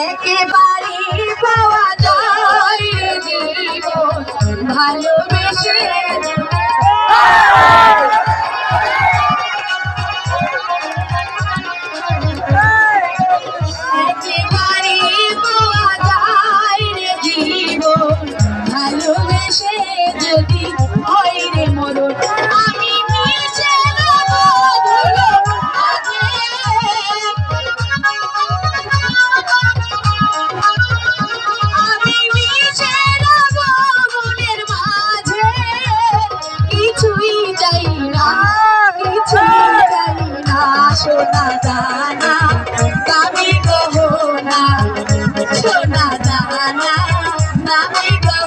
একেবারে পাওয়া যায় জীবন ভালোবেসে একেবারে পাওয়া যায় জীবন ভালোবেসে যদি হয় রে মরণ আমি মিশে নেব ধুলো মাঝে আমি মিশে নেব মনের মাঝে কিছুই চাই না কিছুই চাই না সোনা দানা দামি গহনা সোনা দানা দামি গহনা